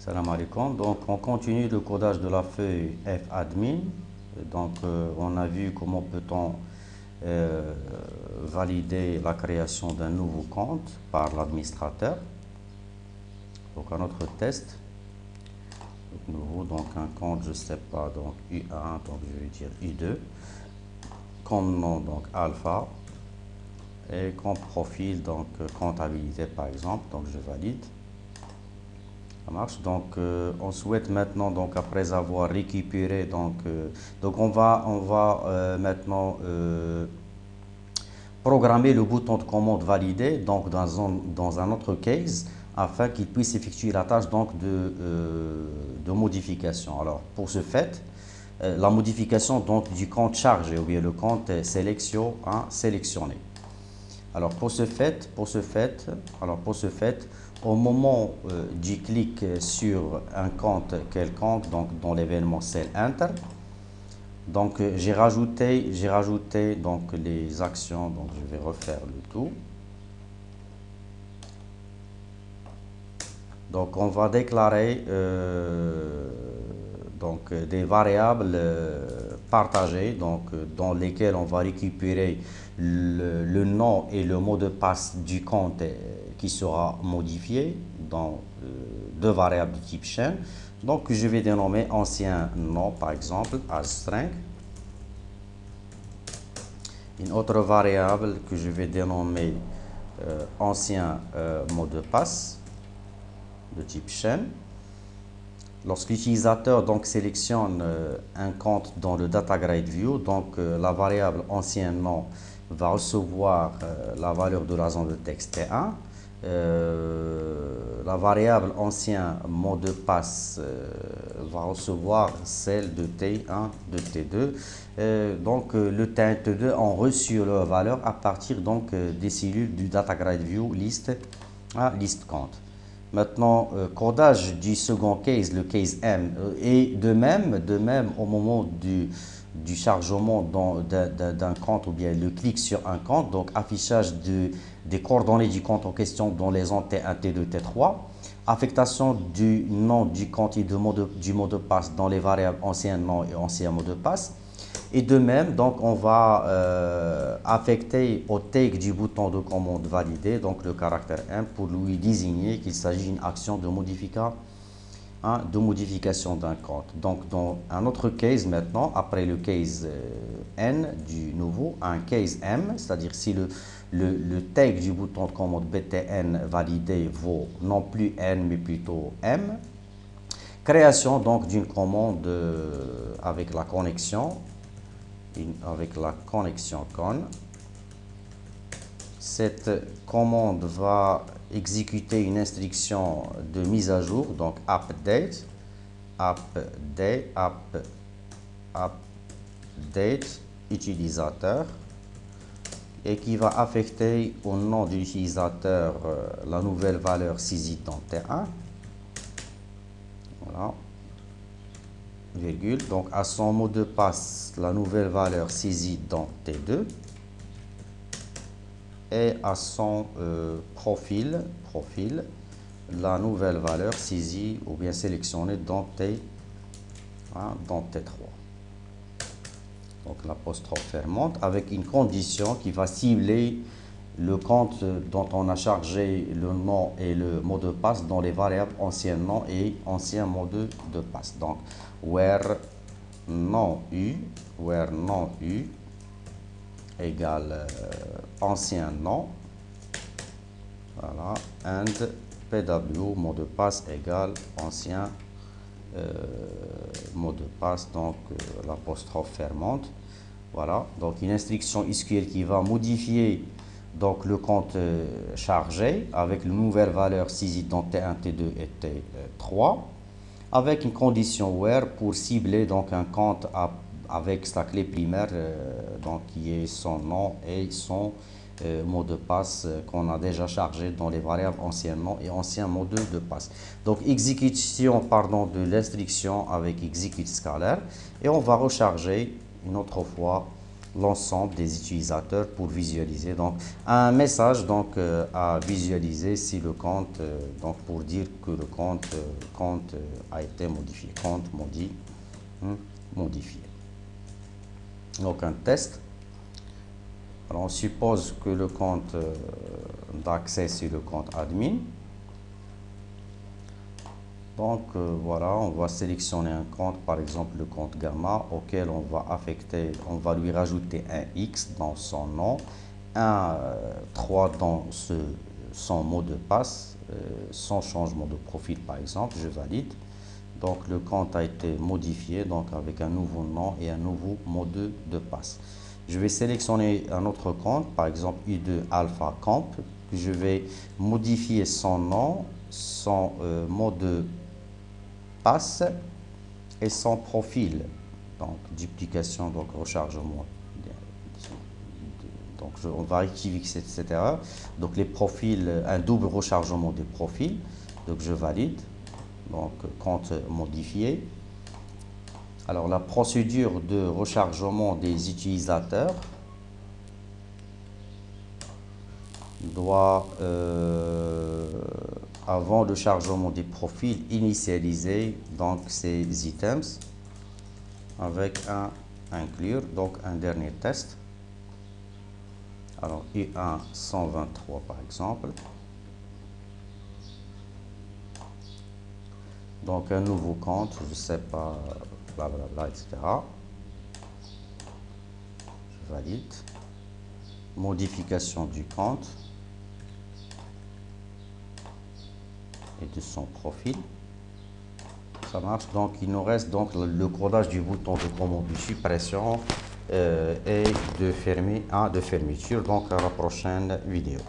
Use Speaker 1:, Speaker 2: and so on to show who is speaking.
Speaker 1: Salam alaikum. Donc, on continue le codage de la feuille fadmin. Donc, on a vu comment peut-on valider la création d'un nouveau compte par l'administrateur. Donc, un autre test. Donc, nouveau, donc un compte, je sais pas, donc U1, donc je vais dire U2. Comme nom, donc alpha. Et comme profil, donc comptabilité par exemple. Donc, je valide. Ça marche. Donc, on souhaite maintenant, donc après avoir récupéré, donc on va maintenant programmer le bouton de commande validé, donc dans un autre case, afin qu'il puisse effectuer la tâche donc de modification. Alors, pour ce fait, la modification donc du compte chargé ou bien le compte sélectionné. Alors pour ce fait, au moment du clic sur un compte quelconque, donc dans l'événement Cell Enter, donc j'ai rajouté donc les actions, donc je vais refaire le tout. Donc on va déclarer donc des variables partagées, donc dans lesquelles on va récupérer le nom et le mot de passe du compte qui sera modifié dans deux variables de type chaîne. Donc je vais dénommer ancien nom par exemple as string. Une autre variable que je vais dénommer ancien mot de passe de type chaîne. Lorsque l'utilisateur donc sélectionne un compte dans le data grid view, donc la variable ancien nom va recevoir la valeur de la zone de texte T1. La variable ancien mot de passe va recevoir celle de T1, de T2. Donc le T1 et T2 ont reçu leur valeur à partir donc des cellules du data grid view list compte. Maintenant, codage du second case, le case M, et de même au moment du chargement d'un compte ou bien le clic sur un compte, donc affichage des coordonnées du compte en question dans les zones T1, T2, T3, affectation du nom du compte et du mot de passe dans les variables ancien nom et ancien mot de passe. Et de même, donc on va affecter au tag du bouton de commande validé, donc le caractère M, pour lui désigner qu'il s'agit d'une action de modification d'un compte. Donc dans un autre case maintenant, après le case N du nouveau, un case M, c'est-à-dire si le tag du bouton de commande BTN validé vaut non plus N mais plutôt M. Création donc d'une commande avec la connexion con. Cette commande va exécuter une instruction de mise à jour, donc update utilisateur, et qui va affecter au nom de l'utilisateur la nouvelle valeur saisie dans T1. Voilà. Virgule, donc à son mot de passe la nouvelle valeur saisie dans T2 et à son profil la nouvelle valeur saisie ou bien sélectionnée dans dans T3. Donc l'apostrophe fermante avec une condition qui va cibler le compte dont on a chargé le nom et le mot de passe dans les variables ancien nom et ancien mot de passe. Donc where non u égale ancien nom, voilà, and pw mot de passe égale ancien mot de passe, donc l'apostrophe fermante. Voilà, donc une instruction SQL qui va modifier donc le compte chargé avec une nouvelle valeur saisie dans T1, T2 et T3 avec une condition where pour cibler donc un compte avec sa clé primaire donc qui est son nom et son mot de passe qu'on a déjà chargé dans les variables ancien nom et ancien mot de passe. Donc exécution de l'instruction avec execute scalaire et on va recharger une autre fois l'ensemble des utilisateurs pour visualiser. Donc, un message donc, à visualiser si le compte, donc pour dire que le compte a été modifié. Compte modifié. Donc, un test. Alors, on suppose que le compte d'accès, c'est le compte admin. Donc voilà, on va sélectionner un compte, par exemple le compte gamma, auquel on va affecter, on va lui rajouter un X dans son nom, un 3 dans son mot de passe, son changement de profil par exemple, je valide. Donc le compte a été modifié, donc avec un nouveau nom et un nouveau mot de passe. Je vais sélectionner un autre compte, par exemple U2 Alpha Camp, je vais modifier son nom, son mot de passe et son profil, donc duplication, donc rechargement, donc on va rectifier etc. Donc les profils, un double rechargement des profils, donc je valide, donc compte modifié. Alors la procédure de rechargement des utilisateurs doit avant le chargement des profils, initialiser donc ces items avec un inclure, donc un dernier test. Alors U1 123 par exemple. Donc un nouveau compte, je sais pas, blablabla, etc. Je valide. Modification du compte et de son profil. Ça marche. Donc il nous reste donc le codage du bouton de commande de suppression et de fermiture. Donc à la prochaine vidéo.